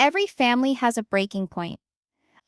Every family has a breaking point.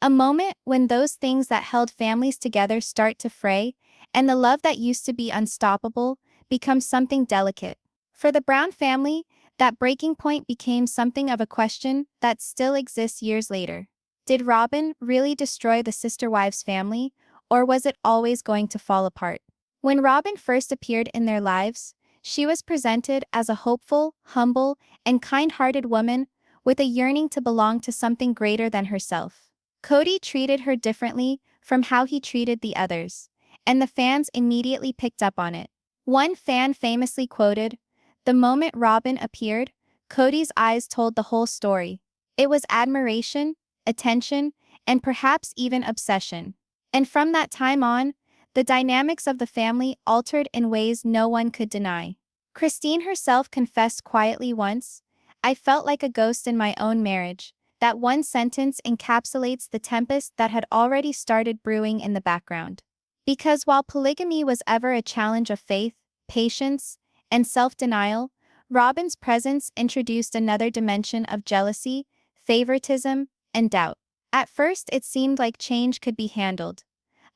A moment when those things that held families together start to fray, and the love that used to be unstoppable becomes something delicate. For the Brown family, that breaking point became something of a question that still exists years later. Did Robyn really destroy the sister wives' family, or was it always going to fall apart? When Robyn first appeared in their lives, she was presented as a hopeful, humble, and kind-hearted woman with a yearning to belong to something greater than herself. Kody treated her differently from how he treated the others, and the fans immediately picked up on it. One fan famously quoted, "The moment Robyn appeared, Kody's eyes told the whole story. It was admiration, attention, and perhaps even obsession." And from that time on, the dynamics of the family altered in ways no one could deny. Christine herself confessed quietly once, "I felt like a ghost in my own marriage." That one sentence encapsulates the tempest that had already started brewing in the background. Because while polygamy was ever a challenge of faith, patience, and self-denial, Robyn's presence introduced another dimension of jealousy, favoritism, and doubt. At first it seemed like change could be handled.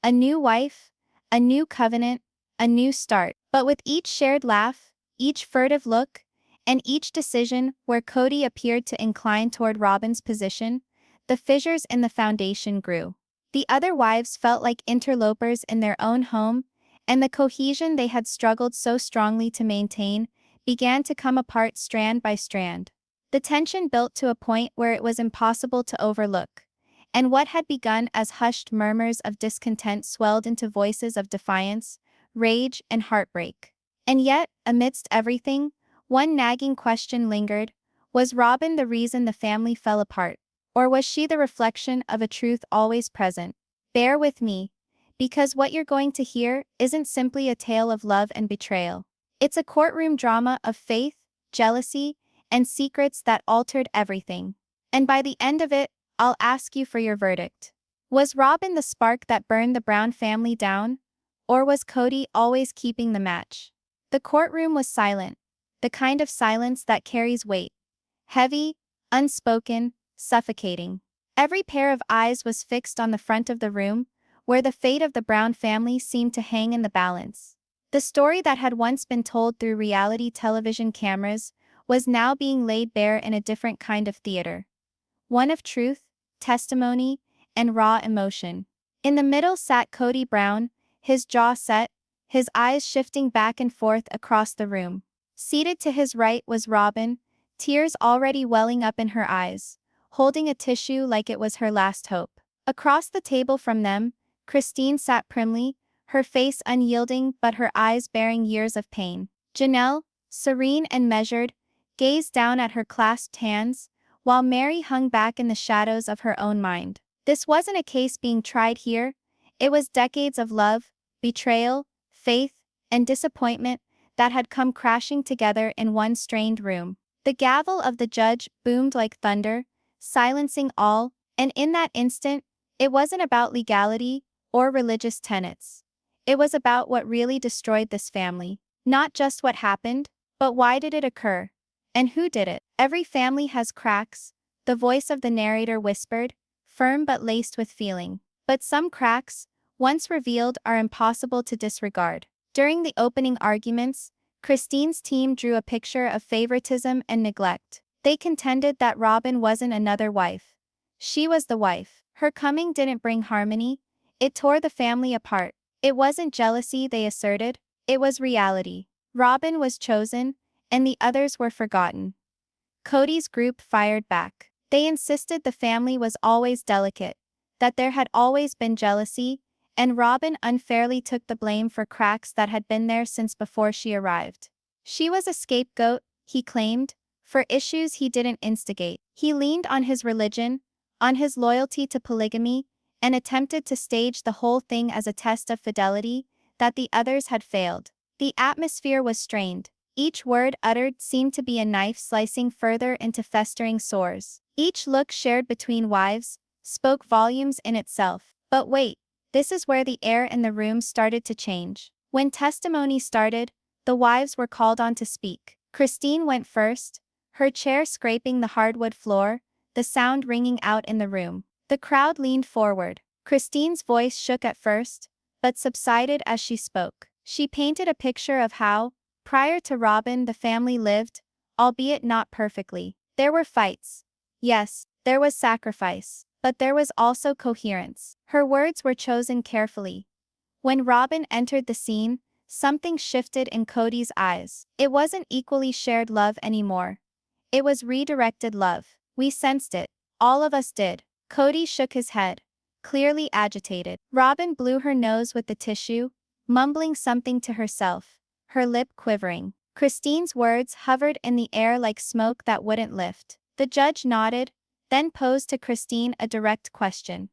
A new wife, a new covenant, a new start. But with each shared laugh, each furtive look, and each decision where Kody appeared to incline toward Robyn's position, the fissures in the foundation grew. The other wives felt like interlopers in their own home, and the cohesion they had struggled so strongly to maintain began to come apart strand by strand. The tension built to a point where it was impossible to overlook, and what had begun as hushed murmurs of discontent swelled into voices of defiance, rage, and heartbreak. And yet, amidst everything, one nagging question lingered: was Robyn the reason the family fell apart? Or was she the reflection of a truth always present? Bear with me, because what you're going to hear isn't simply a tale of love and betrayal. It's a courtroom drama of faith, jealousy, and secrets that altered everything. And by the end of it, I'll ask you for your verdict. Was Robyn the spark that burned the Brown family down? Or was Kody always keeping the match? The courtroom was silent. The kind of silence that carries weight. Heavy, unspoken, suffocating. Every pair of eyes was fixed on the front of the room, where the fate of the Brown family seemed to hang in the balance. The story that had once been told through reality television cameras was now being laid bare in a different kind of theater. One of truth, testimony, and raw emotion. In the middle sat Kody Brown, his jaw set, his eyes shifting back and forth across the room. Seated to his right was Robyn, tears already welling up in her eyes, holding a tissue like it was her last hope. Across the table from them, Christine sat primly, her face unyielding but her eyes bearing years of pain. Janelle, serene and measured, gazed down at her clasped hands, while Meri hung back in the shadows of her own mind. This wasn't a case being tried here, it was decades of love, betrayal, faith, and disappointment that had come crashing together in one strained room. The gavel of the judge boomed like thunder, silencing all, and in that instant, it wasn't about legality or religious tenets. It was about what really destroyed this family. Not just what happened, but why did it occur? And who did it? Every family has cracks, the voice of the narrator whispered, firm but laced with feeling. But some cracks, once revealed, are impossible to disregard. During the opening arguments, Christine's team drew a picture of favoritism and neglect. They contended that Robyn wasn't another wife. She was the wife. Her coming didn't bring harmony, it tore the family apart. It wasn't jealousy, they asserted, it was reality. Robyn was chosen, and the others were forgotten. Kody's group fired back. They insisted the family was always delicate, that there had always been jealousy, and Robyn unfairly took the blame for cracks that had been there since before she arrived. She was a scapegoat, he claimed, for issues he didn't instigate. He leaned on his religion, on his loyalty to polygamy, and attempted to stage the whole thing as a test of fidelity that the others had failed. The atmosphere was strained. Each word uttered seemed to be a knife slicing further into festering sores. Each look shared between wives spoke volumes in itself. But wait. This is where the air in the room started to change. When testimony started, the wives were called on to speak. Christine went first, her chair scraping the hardwood floor, the sound ringing out in the room. The crowd leaned forward. Christine's voice shook at first, but subsided as she spoke. She painted a picture of how, prior to Robyn, the family lived, albeit not perfectly. There were fights. Yes, there was sacrifice, but there was also coherence. Her words were chosen carefully. When Robyn entered the scene, something shifted in Kody's eyes. It wasn't equally shared love anymore. It was redirected love. We sensed it. All of us did. Kody shook his head, clearly agitated. Robyn blew her nose with the tissue, mumbling something to herself, her lip quivering. Christine's words hovered in the air like smoke that wouldn't lift. The judge nodded, then posed to Christine a direct question.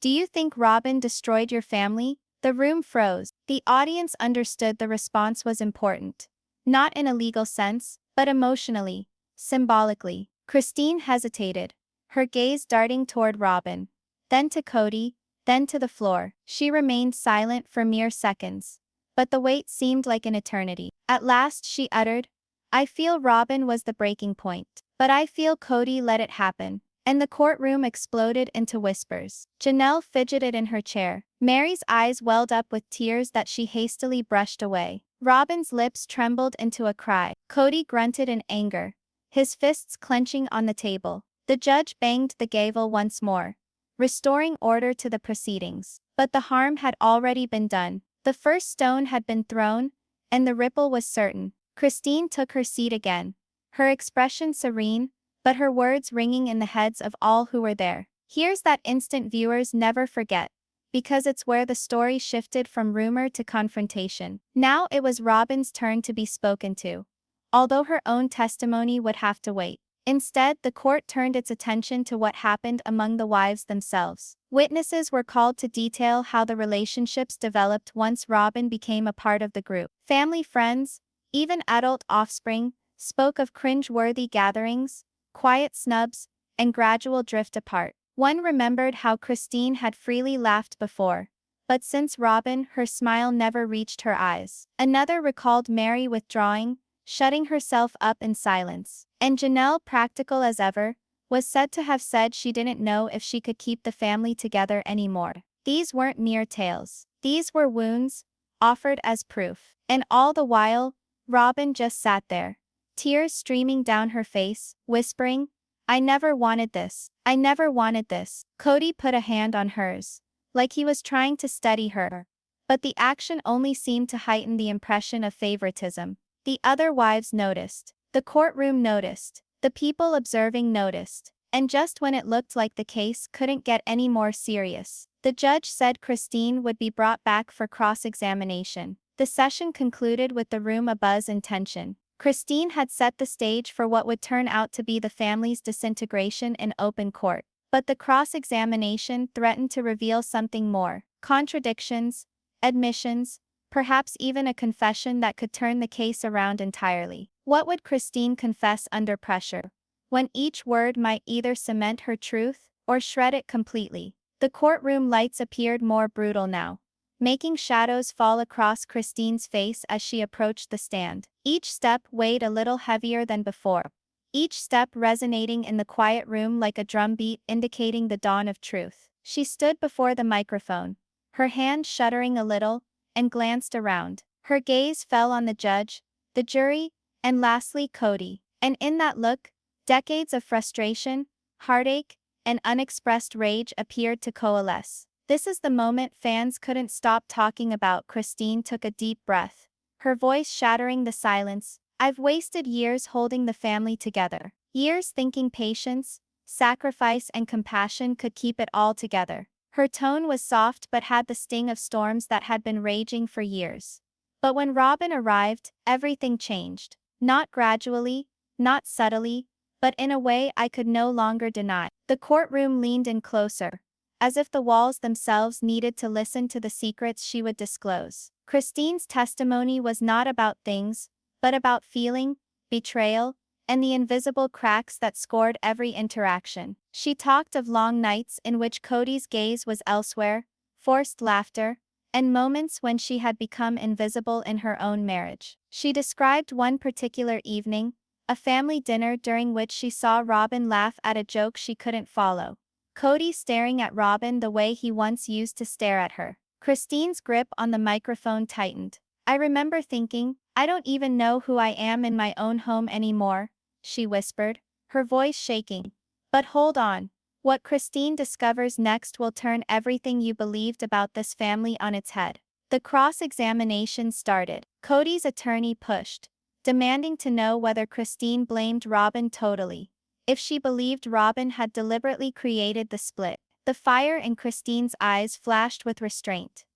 Do you think Robyn destroyed your family? The room froze. The audience understood the response was important. Not in a legal sense, but emotionally, symbolically. Christine hesitated, her gaze darting toward Robyn, then to Kody, then to the floor. She remained silent for mere seconds, but the wait seemed like an eternity. At last she uttered, I feel Robyn was the breaking point, but I feel Kody let it happen. And the courtroom exploded into whispers. Janelle fidgeted in her chair. Meri's eyes welled up with tears that she hastily brushed away. Robyn's lips trembled into a cry. Kody grunted in anger, his fists clenching on the table. The judge banged the gavel once more, restoring order to the proceedings. But the harm had already been done. The first stone had been thrown, and the ripple was certain. Christine took her seat again, her expression serene, but her words ringing in the heads of all who were there. Here's that instant viewers never forget, because it's where the story shifted from rumor to confrontation. Now it was Robyn's turn to be spoken to, although her own testimony would have to wait. Instead, the court turned its attention to what happened among the wives themselves. Witnesses were called to detail how the relationships developed once Robyn became a part of the group. Family friends, even adult offspring, spoke of cringe-worthy gatherings, quiet snubs, and gradual drift apart. One remembered how Christine had freely laughed before, but since Robyn, her smile never reached her eyes. Another recalled Meri withdrawing, shutting herself up in silence. And Janelle, practical as ever, was said to have said she didn't know if she could keep the family together anymore. These weren't mere tales. These were wounds, offered as proof. And all the while, Robyn just sat there, tears streaming down her face, whispering, I never wanted this. I never wanted this. Kody put a hand on hers, like he was trying to steady her. But the action only seemed to heighten the impression of favoritism. The other wives noticed. The courtroom noticed. The people observing noticed. And just when it looked like the case couldn't get any more serious, the judge said Christine would be brought back for cross-examination. The session concluded with the room abuzz in tension. Christine had set the stage for what would turn out to be the family's disintegration in open court. But the cross-examination threatened to reveal something more. Contradictions, admissions, perhaps even a confession that could turn the case around entirely. What would Christine confess under pressure, when each word might either cement her truth or shred it completely? The courtroom lights appeared more brutal now, making shadows fall across Christine's face as she approached the stand. Each step weighed a little heavier than before, each step resonating in the quiet room like a drumbeat indicating the dawn of truth. She stood before the microphone, her hand shuddering a little, and glanced around. Her gaze fell on the judge, the jury, and lastly Kody. And in that look, decades of frustration, heartache, and unexpressed rage appeared to coalesce. This is the moment fans couldn't stop talking about. Christine took a deep breath, her voice shattering the silence. I've wasted years holding the family together. Years thinking patience, sacrifice, and compassion could keep it all together. Her tone was soft but had the sting of storms that had been raging for years. But when Robyn arrived, everything changed. Not gradually, not subtly, but in a way I could no longer deny. The courtroom leaned in closer, as if the walls themselves needed to listen to the secrets she would disclose. Christine's testimony was not about things, but about feeling, betrayal, and the invisible cracks that scored every interaction. She talked of long nights in which Kody's gaze was elsewhere, forced laughter, and moments when she had become invisible in her own marriage. She described one particular evening, a family dinner during which she saw Robyn laugh at a joke she couldn't follow. Kody staring at Robyn the way he once used to stare at her. Christine's grip on the microphone tightened. I remember thinking, I don't even know who I am in my own home anymore, she whispered, her voice shaking. But hold on. What Christine discovers next will turn everything you believed about this family on its head. The cross-examination started. Kody's attorney pushed, demanding to know whether Christine blamed Robyn totally. If she believed Robyn had deliberately created the split. The fire in Christine's eyes flashed with restraint.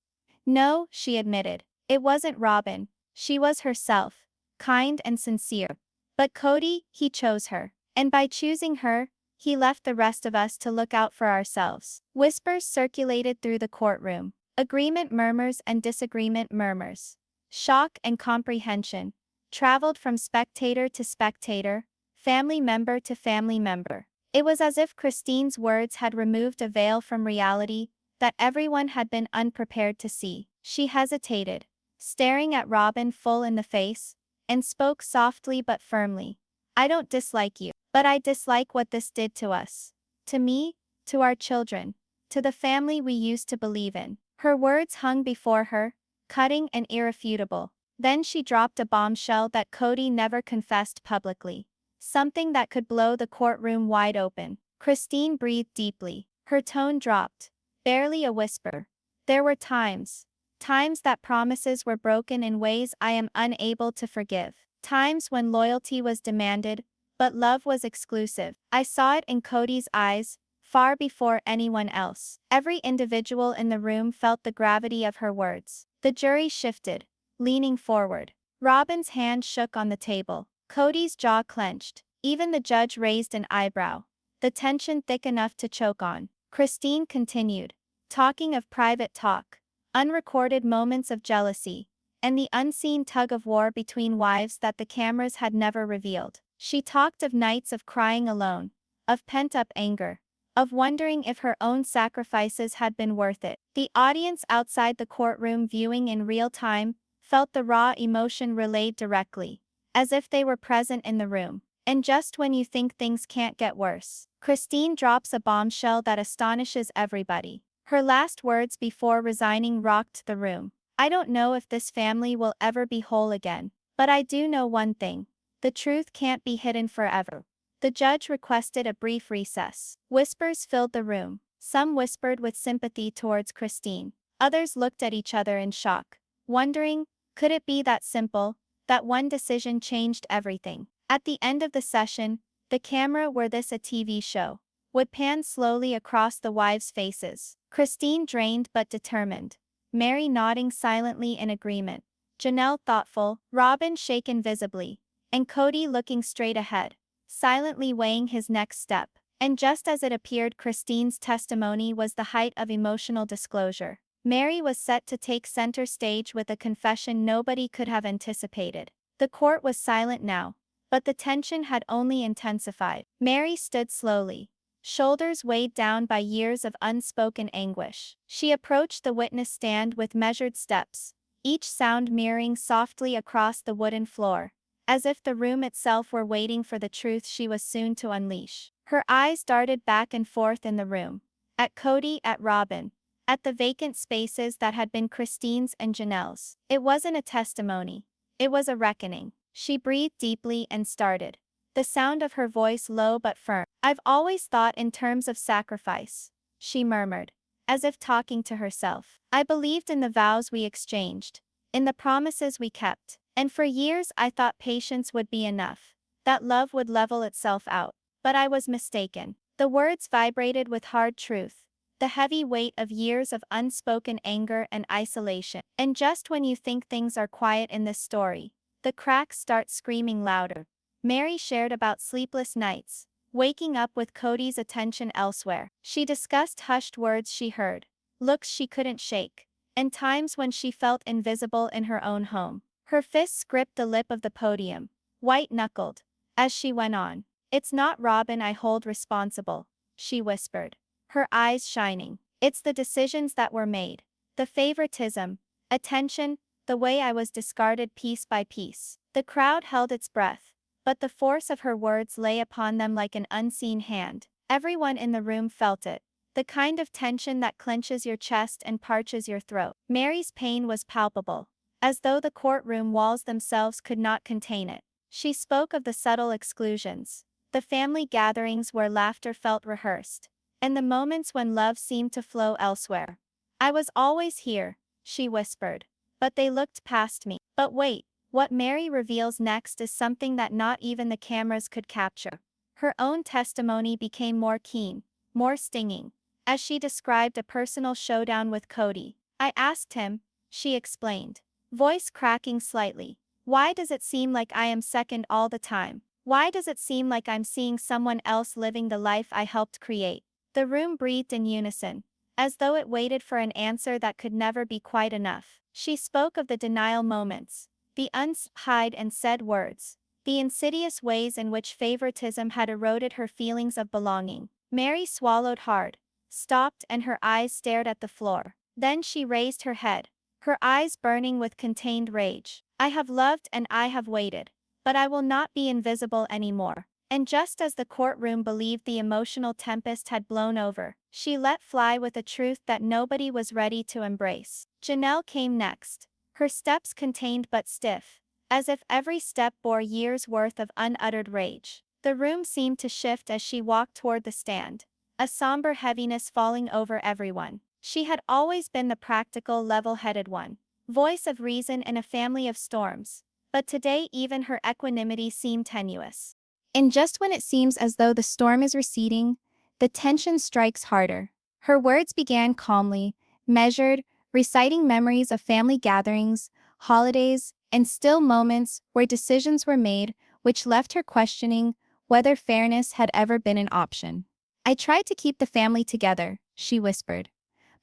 No, she admitted. It wasn't Robyn. She was herself, kind and sincere. But Kody, he chose her. And by choosing her, he left the rest of us to look out for ourselves. Whispers circulated through the courtroom. Agreement murmurs and disagreement murmurs. Shock and comprehension traveled from spectator to spectator, family member to family member. It was as if Christine's words had removed a veil from reality that everyone had been unprepared to see. She hesitated, staring at Robyn full in the face, and spoke softly but firmly. I don't dislike you, but I dislike what this did to us. To me, to our children, to the family we used to believe in. Her words hung before her, cutting and irrefutable. Then she dropped a bombshell that Kody never confessed publicly. Something that could blow the courtroom wide open. Christine breathed deeply. Her tone dropped. Barely a whisper. There were times that promises were broken in ways I am unable to forgive. Times when loyalty was demanded, but love was exclusive. I saw it in Kody's eyes, far before anyone else. Every individual in the room felt the gravity of her words. The jury shifted, leaning forward. Robyn's hand shook on the table. Kody's jaw clenched. Even the judge raised an eyebrow. The tension thick enough to choke on. Christine continued, talking of private talk, unrecorded moments of jealousy, and the unseen tug-of-war between wives that the cameras had never revealed. She talked of nights of crying alone, of pent-up anger, of wondering if her own sacrifices had been worth it. The audience outside the courtroom viewing in real time felt the raw emotion relayed directly, as if they were present in the room. And just when you think things can't get worse, Christine drops a bombshell that astonishes everybody. Her last words before resigning rocked the room. I don't know if this family will ever be whole again, but I do know one thing. The truth can't be hidden forever. The judge requested a brief recess. Whispers filled the room. Some whispered with sympathy towards Christine. Others looked at each other in shock, wondering, could it be that simple, that one decision changed everything? At the end of the session, the camera, were this a TV show, would pan slowly across the wives' faces. Christine drained but determined. Meri nodding silently in agreement. Janelle thoughtful, Robyn shaken visibly, and Kody looking straight ahead, silently weighing his next step. And just as it appeared Christine's testimony was the height of emotional disclosure, Meri was set to take center stage with a confession nobody could have anticipated. The court was silent now, but the tension had only intensified. Meri stood slowly, shoulders weighed down by years of unspoken anguish. She approached the witness stand with measured steps, each sound mirroring softly across the wooden floor, as if the room itself were waiting for the truth she was soon to unleash. Her eyes darted back and forth in the room, at Kody, at Robyn, at the vacant spaces that had been Christine's and Janelle's. It wasn't a testimony. It was a reckoning. She breathed deeply and started, the sound of her voice low but firm. I've always thought in terms of sacrifice, she murmured, as if talking to herself. I believed in the vows we exchanged, in the promises we kept, and for years I thought patience would be enough, that love would level itself out. But I was mistaken. The words vibrated with hard truth, the heavy weight of years of unspoken anger and isolation. And just when you think things are quiet in this story, the cracks start screaming louder. Meri shared about sleepless nights, waking up with Kody's attention elsewhere. She discussed hushed words she heard, looks she couldn't shake, and times when she felt invisible in her own home. Her fists gripped the lip of the podium, white-knuckled, as she went on. It's not Robyn I hold responsible, she whispered, her eyes shining. It's the decisions that were made, the favoritism, attention, the way I was discarded piece by piece. The crowd held its breath, but the force of her words lay upon them like an unseen hand. Everyone in the room felt it. The kind of tension that clenches your chest and parches your throat. Meri's pain was palpable, as though the courtroom walls themselves could not contain it. She spoke of the subtle exclusions, the family gatherings where laughter felt rehearsed, and the moments when love seemed to flow elsewhere. I was always here, she whispered, but they looked past me. But wait, what Meri reveals next is something that not even the cameras could capture. Her own testimony became more keen, more stinging, as she described a personal showdown with Kody. I asked him, she explained, voice cracking slightly. Why does it seem like I am second all the time? Why does it seem like I'm seeing someone else living the life I helped create? The room breathed in unison, as though it waited for an answer that could never be quite enough. She spoke of the denial moments, the unhide and said words, the insidious ways in which favoritism had eroded her feelings of belonging. Meri swallowed hard, stopped, and her eyes stared at the floor. Then she raised her head, her eyes burning with contained rage. I have loved and I have waited, but I will not be invisible anymore. And just as the courtroom believed the emotional tempest had blown over, she let fly with a truth that nobody was ready to embrace. Janelle came next, her steps contained but stiff, as if every step bore years' worth of unuttered rage. The room seemed to shift as she walked toward the stand, a somber heaviness falling over everyone. She had always been the practical, level-headed one, voice of reason in a family of storms, but today even her equanimity seemed tenuous. And just when it seems as though the storm is receding, the tension strikes harder. Her words began calmly, measured, reciting memories of family gatherings, holidays, and still moments where decisions were made which left her questioning whether fairness had ever been an option. I tried to keep the family together, she whispered.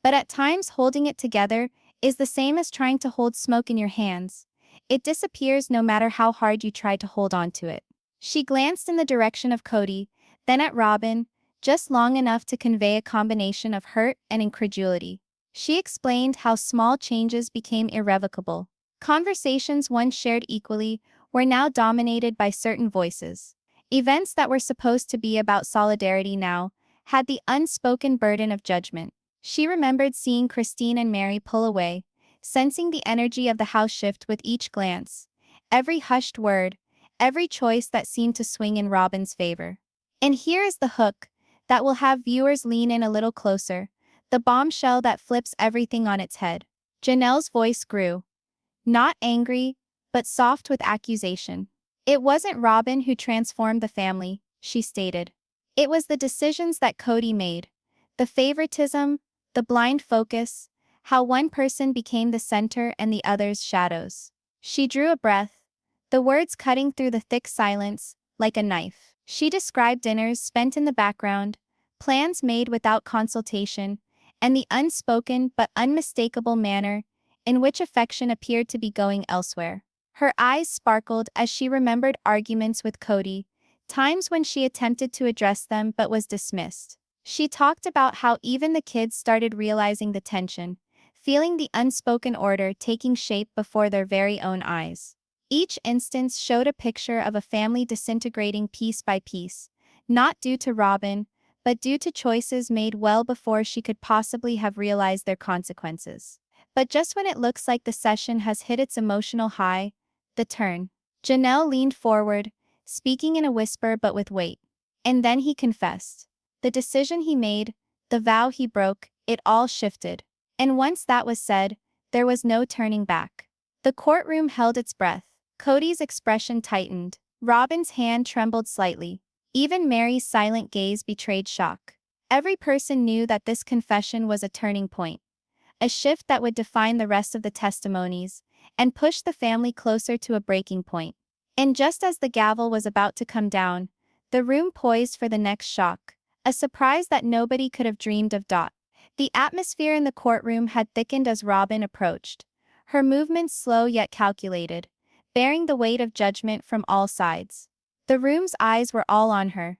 But at times holding it together is the same as trying to hold smoke in your hands. It disappears no matter how hard you try to hold on to it. She glanced in the direction of Kody, then at Robyn, just long enough to convey a combination of hurt and incredulity. She explained how small changes became irrevocable. Conversations once shared equally were now dominated by certain voices. Events that were supposed to be about solidarity now had the unspoken burden of judgment. She remembered seeing Christine and Meri pull away, sensing the energy of the house shift with each glance, every hushed word, every choice that seemed to swing in Robyn's favor. And here is the hook that will have viewers lean in a little closer, the bombshell that flips everything on its head. Janelle's voice grew, not angry, but soft with accusation. It wasn't Robyn who transformed the family, she stated. It was the decisions that Kody made, the favoritism, the blind focus, how one person became the center and the others shadows. She drew a breath, the words cutting through the thick silence like a knife. She described dinners spent in the background, plans made without consultation, and the unspoken but unmistakable manner in which affection appeared to be going elsewhere. Her eyes sparkled as she remembered arguments with Kody, times when she attempted to address them but was dismissed. She talked about how even the kids started realizing the tension, feeling the unspoken order taking shape before their very own eyes. Each instance showed a picture of a family disintegrating piece by piece, not due to Robyn, but due to choices made well before she could possibly have realized their consequences. But just when it looks like the session has hit its emotional high, the turn. Janelle leaned forward, speaking in a whisper but with weight. And then he confessed. The decision he made, the vow he broke, it all shifted. And once that was said, there was no turning back. The courtroom held its breath. Kody's expression tightened. Robyn's hand trembled slightly. Even Meri's silent gaze betrayed shock. Every person knew that this confession was a turning point, a shift that would define the rest of the testimonies and push the family closer to a breaking point. And just as the gavel was about to come down, the room poised for the next shock, a surprise that nobody could have dreamed of. The atmosphere in the courtroom had thickened as Robyn approached, her movements slow yet calculated, bearing the weight of judgment from all sides. The room's eyes were all on her,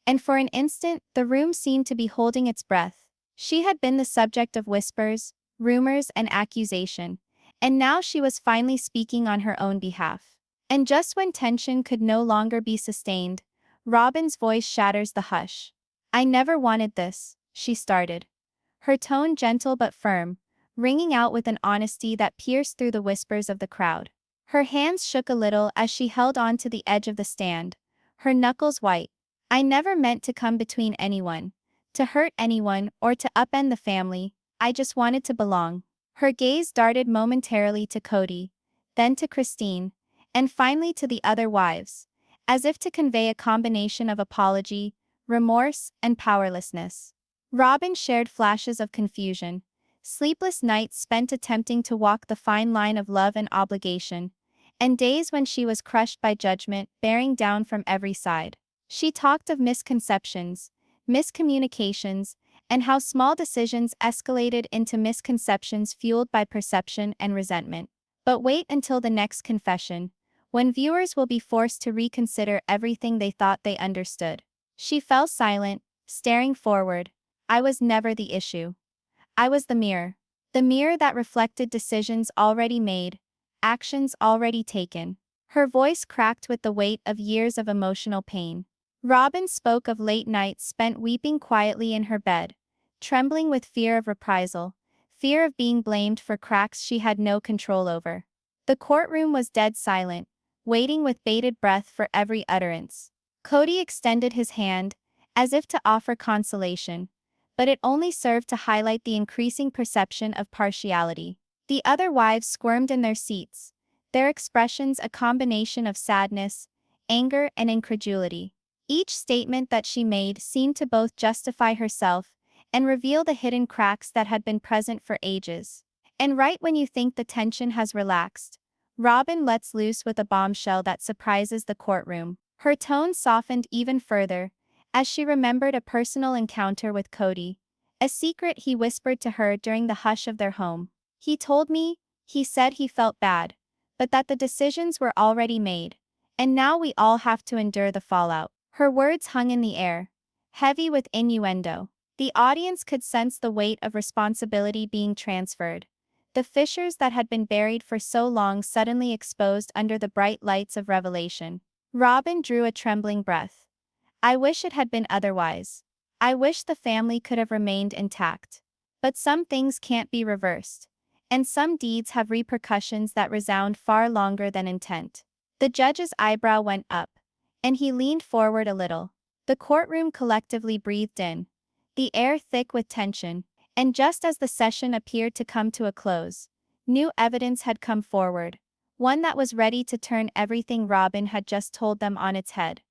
and for an instant the room seemed to be holding its breath. She had been the subject of whispers, rumors, and accusation, and now she was finally speaking on her own behalf. And just when tension could no longer be sustained, Robyn's voice shatters the hush. "I never wanted this," she started, her tone gentle but firm, ringing out with an honesty that pierced through the whispers of the crowd. Her hands shook a little as she held on to the edge of the stand, her knuckles white. "I never meant to come between anyone, to hurt anyone or to upend the family. I just wanted to belong." Her gaze darted momentarily to Kody, then to Christine, and finally to the other wives, as if to convey a combination of apology, remorse, and powerlessness. Robyn shared flashes of confusion, sleepless nights spent attempting to walk the fine line of love and obligation, and days when she was crushed by judgment bearing down from every side. She talked of misconceptions, miscommunications, and how small decisions escalated into misconceptions fueled by perception and resentment. But wait until the next confession, when viewers will be forced to reconsider everything they thought they understood. She fell silent, staring forward. "I was never the issue. I was the mirror. The mirror that reflected decisions already made, actions already taken." Her voice cracked with the weight of years of emotional pain. Robyn spoke of late nights spent weeping quietly in her bed, trembling with fear of reprisal, fear of being blamed for cracks she had no control over. The courtroom was dead silent, waiting with bated breath for every utterance. Kody extended his hand, as if to offer consolation, but it only served to highlight the increasing perception of partiality. The other wives squirmed in their seats, their expressions a combination of sadness, anger, and incredulity. Each statement that she made seemed to both justify herself and reveal the hidden cracks that had been present for ages. And right when you think the tension has relaxed, Robyn lets loose with a bombshell that surprises the courtroom. Her tone softened even further, as she remembered a personal encounter with Kody, a secret he whispered to her during the hush of their home. "He told me," he said, "he felt bad, but that the decisions were already made, and now we all have to endure the fallout." Her words hung in the air, heavy with innuendo. The audience could sense the weight of responsibility being transferred, the fissures that had been buried for so long suddenly exposed under the bright lights of revelation. Robyn drew a trembling breath. "I wish it had been otherwise. I wish the family could have remained intact. But some things can't be reversed, and some deeds have repercussions that resound far longer than intent." The judge's eyebrow went up, and he leaned forward a little. The courtroom collectively breathed in, the air thick with tension, and just as the session appeared to come to a close, new evidence had come forward, one that was ready to turn everything Robyn had just told them on its head.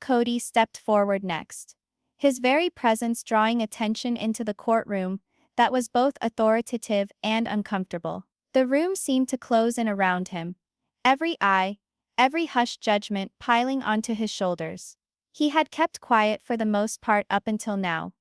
Kody stepped forward next, his very presence drawing attention into the courtroom that was both authoritative and uncomfortable. The room seemed to close in around him, every eye, every hushed judgment piling onto his shoulders. He had kept quiet for the most part up until now,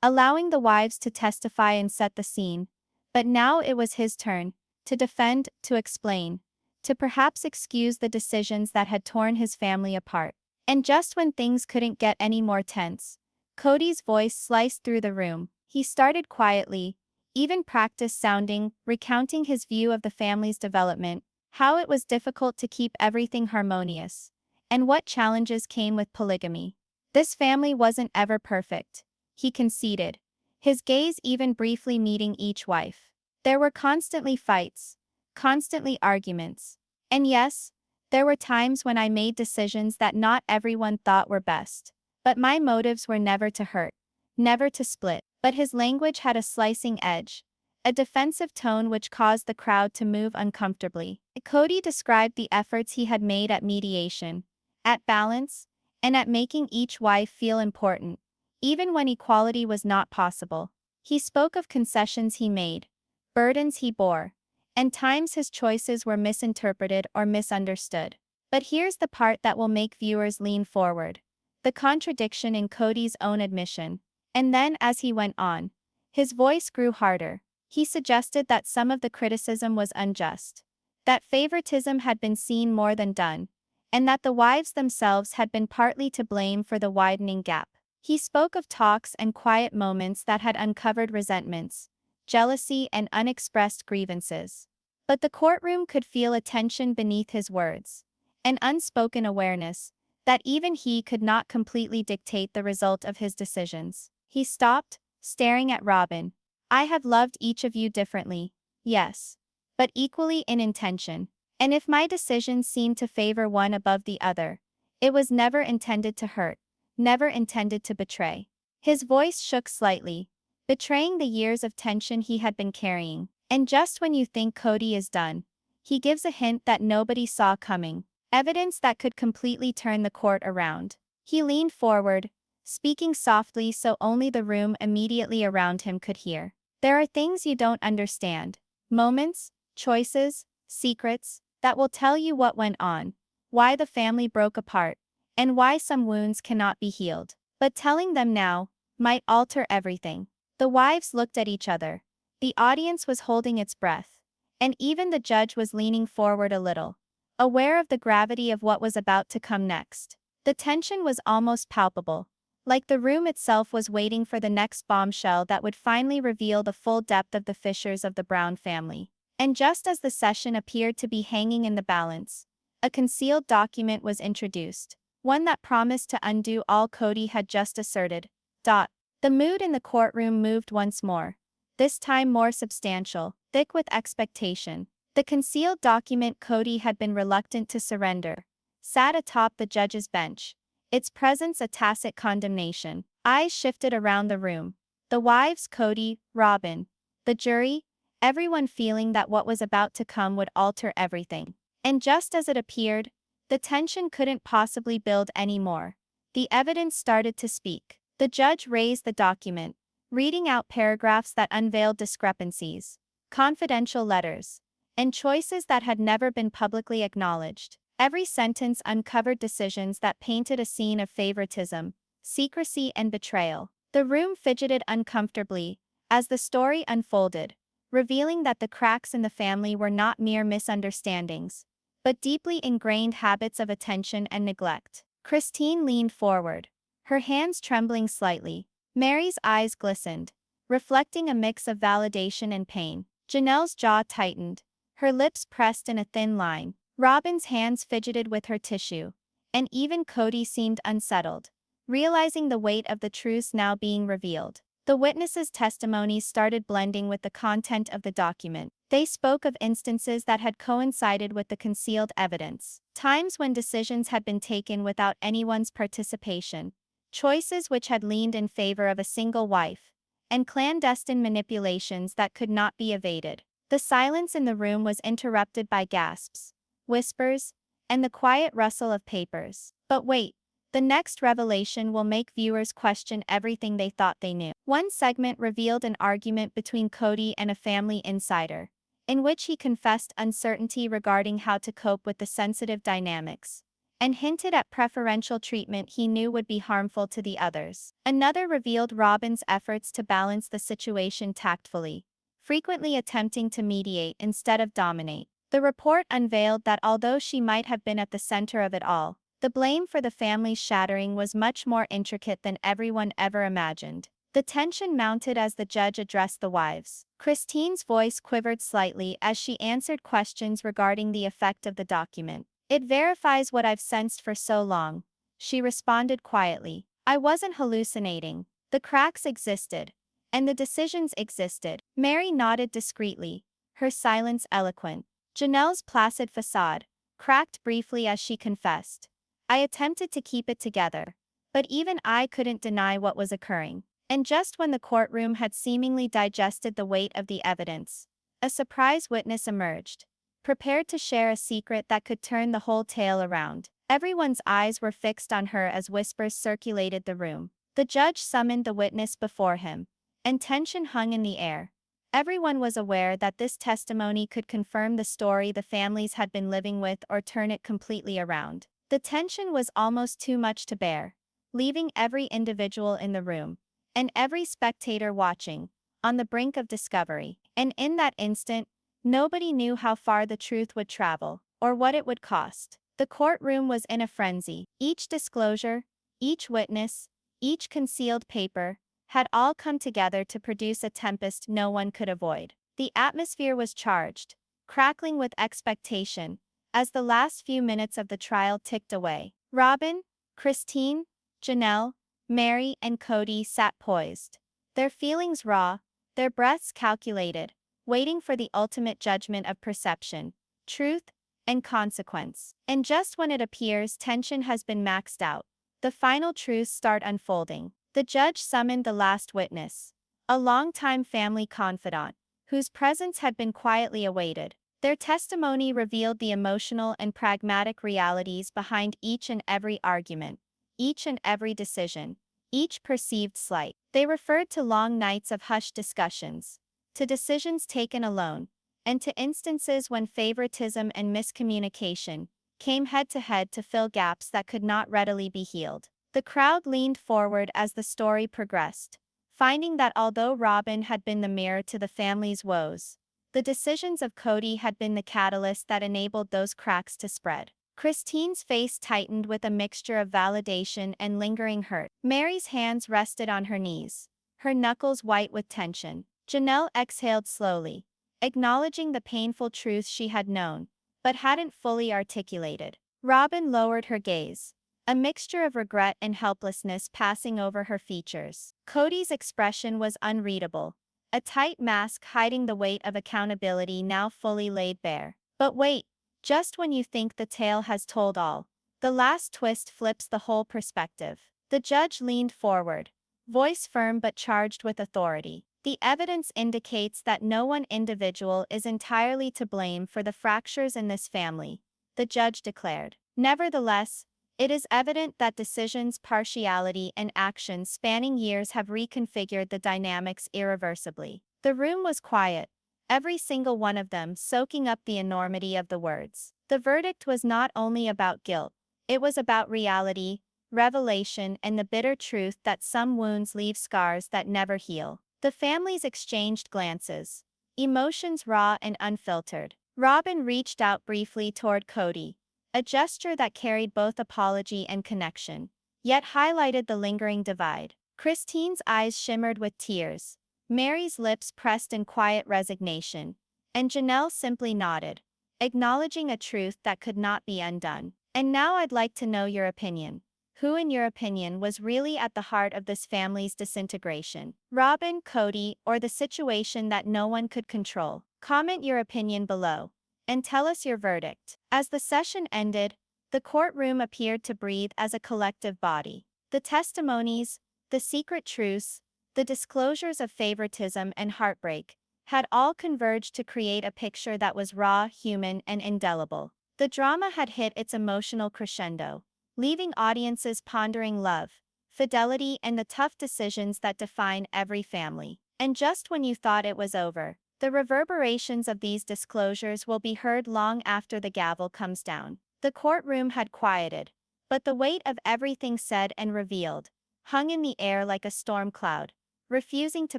allowing the wives to testify and set the scene, but now it was his turn, to defend, to explain, to perhaps excuse the decisions that had torn his family apart. And just when things couldn't get any more tense, Kody's voice sliced through the room. He started quietly, even practiced sounding, recounting his view of the family's development, how it was difficult to keep everything harmonious, and what challenges came with polygamy. This family wasn't ever perfect, he conceded, his gaze even briefly meeting each wife. There were constantly fights, constantly arguments. And yes, there were times when I made decisions that not everyone thought were best. But my motives were never to hurt, never to split. But his language had a slicing edge, a defensive tone which caused the crowd to move uncomfortably. Kody described the efforts he had made at mediation, at balance, and at making each wife feel important, even when equality was not possible. He spoke of concessions he made, burdens he bore, and times his choices were misinterpreted or misunderstood. But here's the part that will make viewers lean forward: the contradiction in Kody's own admission. And then, as he went on, his voice grew harder. He suggested that some of the criticism was unjust, that favoritism had been seen more than done, and that the wives themselves had been partly to blame for the widening gap. He spoke of talks and quiet moments that had uncovered resentments, jealousy, and unexpressed grievances. But the courtroom could feel a tension beneath his words, an unspoken awareness that even he could not completely dictate the result of his decisions. He stopped, staring at Robyn. I have loved each of you differently, yes, but equally in intention. And if my decisions seem to favor one above the other, it was never intended to hurt, never intended to betray. His voice shook slightly, betraying the years of tension he had been carrying. And just when you think Kody is done, he gives a hint that nobody saw coming, evidence that could completely turn the court around. He leaned forward, speaking softly so only the room immediately around him could hear. There are things you don't understand, moments, choices, secrets, that will tell you what went on, why the family broke apart, and why some wounds cannot be healed. But telling them now might alter everything. The wives looked at each other. The audience was holding its breath, and even the judge was leaning forward a little, aware of the gravity of what was about to come next. The tension was almost palpable, like the room itself was waiting for the next bombshell that would finally reveal the full depth of the fissures of the Brown family. And just as the session appeared to be hanging in the balance, a concealed document was introduced, one that promised to undo all Kody had just asserted. The mood in the courtroom moved once more, this time more substantial, thick with expectation. The concealed document Kody had been reluctant to surrender sat atop the judge's bench, its presence a tacit condemnation. Eyes shifted around the room. The wives, Kody, Robyn, the jury, everyone feeling that what was about to come would alter everything. And just as it appeared, the tension couldn't possibly build anymore. The evidence started to speak. The judge raised the document, reading out paragraphs that unveiled discrepancies, confidential letters, and choices that had never been publicly acknowledged. Every sentence uncovered decisions that painted a scene of favoritism, secrecy, and betrayal. The room fidgeted uncomfortably as the story unfolded, revealing that the cracks in the family were not mere misunderstandings, but deeply ingrained habits of attention and neglect. Christine leaned forward, her hands trembling slightly. Meri's eyes glistened, reflecting a mix of validation and pain. Janelle's jaw tightened, her lips pressed in a thin line. Robyn's hands fidgeted with her tissue, and even Kody seemed unsettled, realizing the weight of the truths now being revealed. The witnesses' testimonies started blending with the content of the document. They spoke of instances that had coincided with the concealed evidence, times when decisions had been taken without anyone's participation, choices which had leaned in favor of a single wife, and clandestine manipulations that could not be evaded. The silence in the room was interrupted by gasps, whispers, and the quiet rustle of papers. But wait, the next revelation will make viewers question everything they thought they knew. One segment revealed an argument between Kody and a family insider, in which he confessed uncertainty regarding how to cope with the sensitive dynamics, and hinted at preferential treatment he knew would be harmful to the others. Another revealed Robyn's efforts to balance the situation tactfully, frequently attempting to mediate instead of dominate. The report unveiled that although she might have been at the center of it all, the blame for the family's shattering was much more intricate than everyone ever imagined. The tension mounted as the judge addressed the wives. Christine's voice quivered slightly as she answered questions regarding the effect of the document. "It verifies what I've sensed for so long," she responded quietly. "I wasn't hallucinating. The cracks existed, and the decisions existed." Meri nodded discreetly, her silence eloquent. Janelle's placid facade cracked briefly as she confessed. "I attempted to keep it together, but even I couldn't deny what was occurring." And just when the courtroom had seemingly digested the weight of the evidence, a surprise witness emerged, prepared to share a secret that could turn the whole tale around. Everyone's eyes were fixed on her as whispers circulated the room. The judge summoned the witness before him, and tension hung in the air. Everyone was aware that this testimony could confirm the story the families had been living with or turn it completely around. The tension was almost too much to bear, leaving every individual in the room, and every spectator watching, on the brink of discovery. And in that instant, nobody knew how far the truth would travel, or what it would cost. The courtroom was in a frenzy. Each disclosure, each witness, each concealed paper, had all come together to produce a tempest no one could avoid. The atmosphere was charged, crackling with expectation, as the last few minutes of the trial ticked away. Robyn, Christine, Janelle, Meri, and Kody sat poised, their feelings raw, their breaths calculated, waiting for the ultimate judgment of perception, truth, and consequence. And just when it appears tension has been maxed out, the final truths start unfolding. The judge summoned the last witness, a longtime family confidant, whose presence had been quietly awaited. Their testimony revealed the emotional and pragmatic realities behind each and every argument, each and every decision, each perceived slight. They referred to long nights of hushed discussions, to decisions taken alone, and to instances when favoritism and miscommunication came head to fill gaps that could not readily be healed. The crowd leaned forward as the story progressed, finding that although Robyn had been the mirror to the family's woes, the decisions of Kody had been the catalyst that enabled those cracks to spread. Christine's face tightened with a mixture of validation and lingering hurt. Meri's hands rested on her knees, her knuckles white with tension. Janelle exhaled slowly, acknowledging the painful truth she had known, but hadn't fully articulated. Robyn lowered her gaze, a mixture of regret and helplessness passing over her features. Kody's expression was unreadable, a tight mask hiding the weight of accountability now fully laid bare. But wait, just when you think the tale has told all, the last twist flips the whole perspective. The judge leaned forward, voice firm but charged with authority. The evidence indicates that no one individual is entirely to blame for the fractures in this family, the judge declared. Nevertheless, it is evident that decisions, partiality, and actions spanning years have reconfigured the dynamics irreversibly. The room was quiet, every single one of them soaking up the enormity of the words. The verdict was not only about guilt, it was about reality, revelation, and the bitter truth that some wounds leave scars that never heal. The families exchanged glances, emotions raw and unfiltered. Robyn reached out briefly toward Kody, a gesture that carried both apology and connection, yet highlighted the lingering divide. Christine's eyes shimmered with tears, Meri's lips pressed in quiet resignation, and Janelle simply nodded, acknowledging a truth that could not be undone. And now I'd like to know your opinion. Who in your opinion was really at the heart of this family's disintegration? Robyn, Kody, or the situation that no one could control? Comment your opinion below, and tell us your verdict. As the session ended, the courtroom appeared to breathe as a collective body. The testimonies, the secret truths, the disclosures of favoritism and heartbreak had all converged to create a picture that was raw, human, and indelible. The drama had hit its emotional crescendo, leaving audiences pondering love, fidelity, and the tough decisions that define every family. And just when you thought it was over, the reverberations of these disclosures will be heard long after the gavel comes down. The courtroom had quieted, but the weight of everything said and revealed hung in the air like a storm cloud, refusing to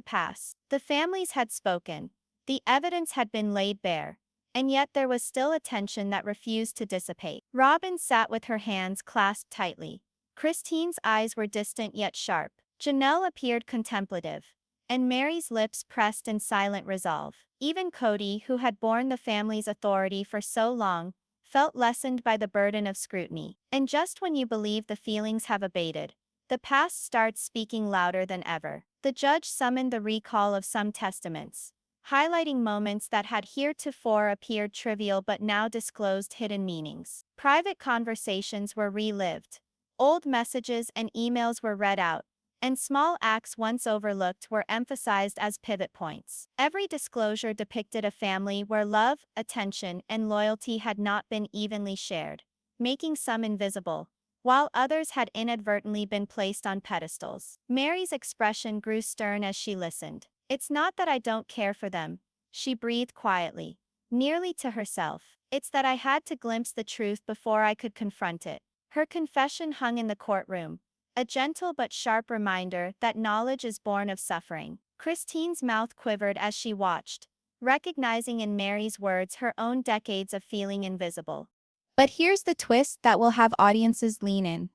pass. The families had spoken, the evidence had been laid bare, and yet there was still a tension that refused to dissipate. Robyn sat with her hands clasped tightly. Christine's eyes were distant yet sharp. Janelle appeared contemplative, and Meri's lips pressed in silent resolve. Even Kody, who had borne the family's authority for so long, felt lessened by the burden of scrutiny. And just when you believe the feelings have abated, the past starts speaking louder than ever. The judge summoned the recall of some testaments, highlighting moments that had heretofore appeared trivial but now disclosed hidden meanings. Private conversations were relived, old messages and emails were read out, and small acts once overlooked were emphasized as pivot points. Every disclosure depicted a family where love, attention, and loyalty had not been evenly shared, making some invisible, while others had inadvertently been placed on pedestals. Meri's expression grew stern as she listened. "It's not that I don't care for them," she breathed quietly, nearly to herself. "It's that I had to glimpse the truth before I could confront it." Her confession hung in the courtroom, a gentle but sharp reminder that knowledge is born of suffering. Christine's mouth quivered as she watched, recognizing in Meri's words her own decades of feeling invisible. But here's the twist that will have audiences lean in.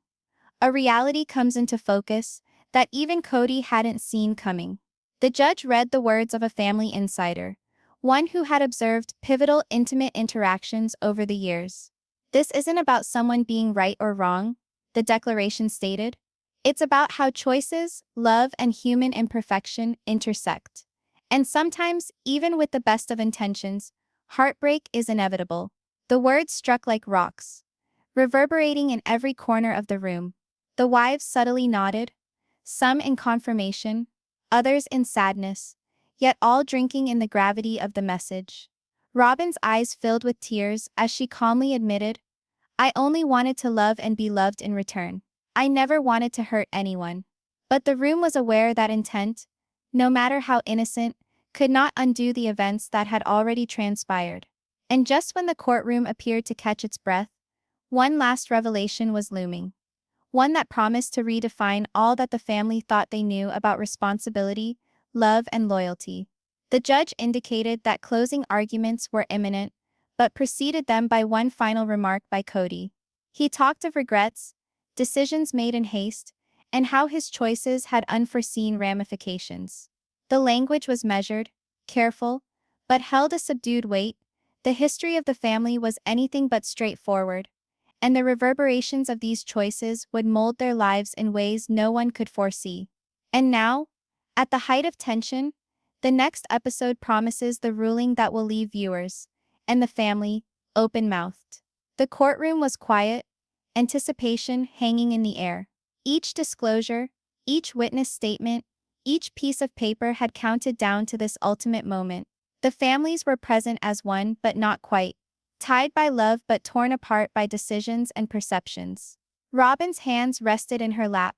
A reality comes into focus that even Kody hadn't seen coming. The judge read the words of a family insider, one who had observed pivotal intimate interactions over the years. This isn't about someone being right or wrong, the declaration stated. It's about how choices, love, and human imperfection intersect. And sometimes, even with the best of intentions, heartbreak is inevitable. The words struck like rocks, reverberating in every corner of the room. The wives subtly nodded, some in confirmation, others in sadness, yet all drinking in the gravity of the message. Robyn's eyes filled with tears as she calmly admitted, "I only wanted to love and be loved in return. I never wanted to hurt anyone." But the room was aware that intent, no matter how innocent, could not undo the events that had already transpired. And just when the courtroom appeared to catch its breath, one last revelation was looming. One that promised to redefine all that the family thought they knew about responsibility, love, and loyalty. The judge indicated that closing arguments were imminent, but preceded them by one final remark by Kody. He talked of regrets, decisions made in haste, and how his choices had unforeseen ramifications. The language was measured, careful, but held a subdued weight. The history of the family was anything but straightforward, and the reverberations of these choices would mold their lives in ways no one could foresee. And now, at the height of tension, the next episode promises the ruling that will leave viewers and the family open-mouthed. The courtroom was quiet, anticipation hanging in the air. Each disclosure, each witness statement, each piece of paper had counted down to this ultimate moment. The families were present as one, but not quite. Tied by love but torn apart by decisions and perceptions. Robyn's hands rested in her lap,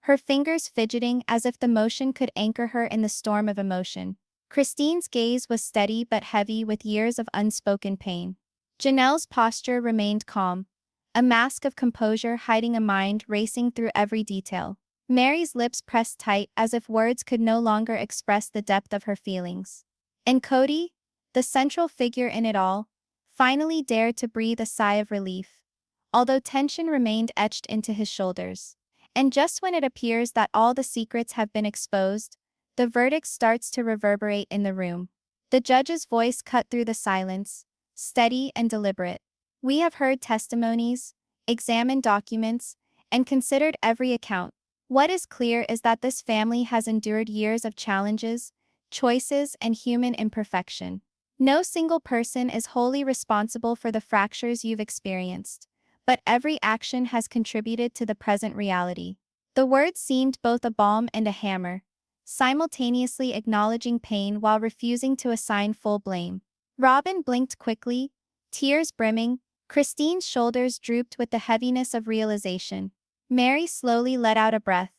her fingers fidgeting as if the motion could anchor her in the storm of emotion. Christine's gaze was steady but heavy with years of unspoken pain. Janelle's posture remained calm, a mask of composure hiding a mind racing through every detail. Meri's lips pressed tight as if words could no longer express the depth of her feelings. And Kody, the central figure in it all, finally dared to breathe a sigh of relief, although tension remained etched into his shoulders. And just when it appears that all the secrets have been exposed, the verdict starts to reverberate in the room. The judge's voice cut through the silence, steady and deliberate. "We have heard testimonies, examined documents, and considered every account. What is clear is that this family has endured years of challenges, choices, and human imperfection. No single person is wholly responsible for the fractures you've experienced, but every action has contributed to the present reality." The words seemed both a balm and a hammer, simultaneously acknowledging pain while refusing to assign full blame. Robyn blinked quickly, tears brimming. Christine's shoulders drooped with the heaviness of realization. Meri slowly let out a breath,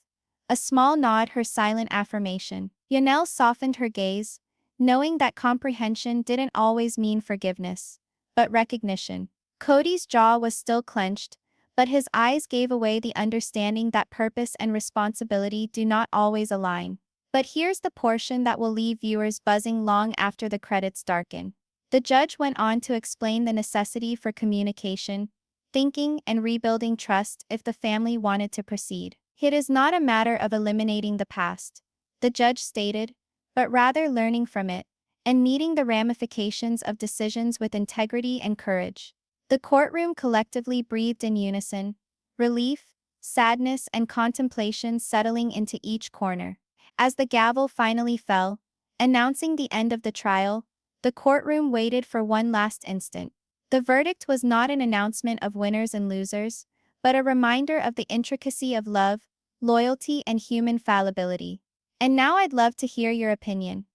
a small nod her silent affirmation. Janelle softened her gaze, knowing that comprehension didn't always mean forgiveness, but recognition. Kody's jaw was still clenched, but his eyes gave away the understanding that purpose and responsibility do not always align. But here's the portion that will leave viewers buzzing long after the credits darken. The judge went on to explain the necessity for communication, thinking, and rebuilding trust if the family wanted to proceed. "It is not a matter of eliminating the past," the judge stated, "but rather learning from it and meeting the ramifications of decisions with integrity and courage." The courtroom collectively breathed in unison, relief, sadness, and contemplation settling into each corner. As the gavel finally fell, announcing the end of the trial, the courtroom waited for one last instant. The verdict was not an announcement of winners and losers, but a reminder of the intricacy of love, loyalty, and human fallibility. And now I'd love to hear your opinion.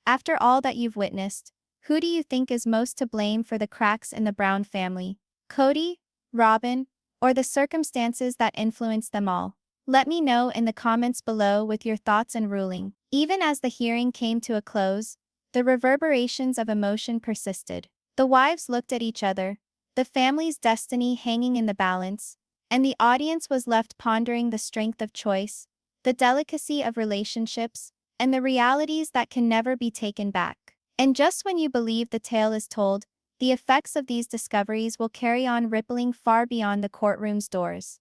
After all that you've witnessed, who do you think is most to blame for the cracks in the Brown family? Kody, Robyn, or the circumstances that influenced them all? Let me know in the comments below with your thoughts and ruling. Even as the hearing came to a close, the reverberations of emotion persisted. The wives looked at each other, the family's destiny hanging in the balance, and the audience was left pondering the strength of choice, the delicacy of relationships, and the realities that can never be taken back. And just when you believe the tale is told, the effects of these discoveries will carry on rippling far beyond the courtroom's doors.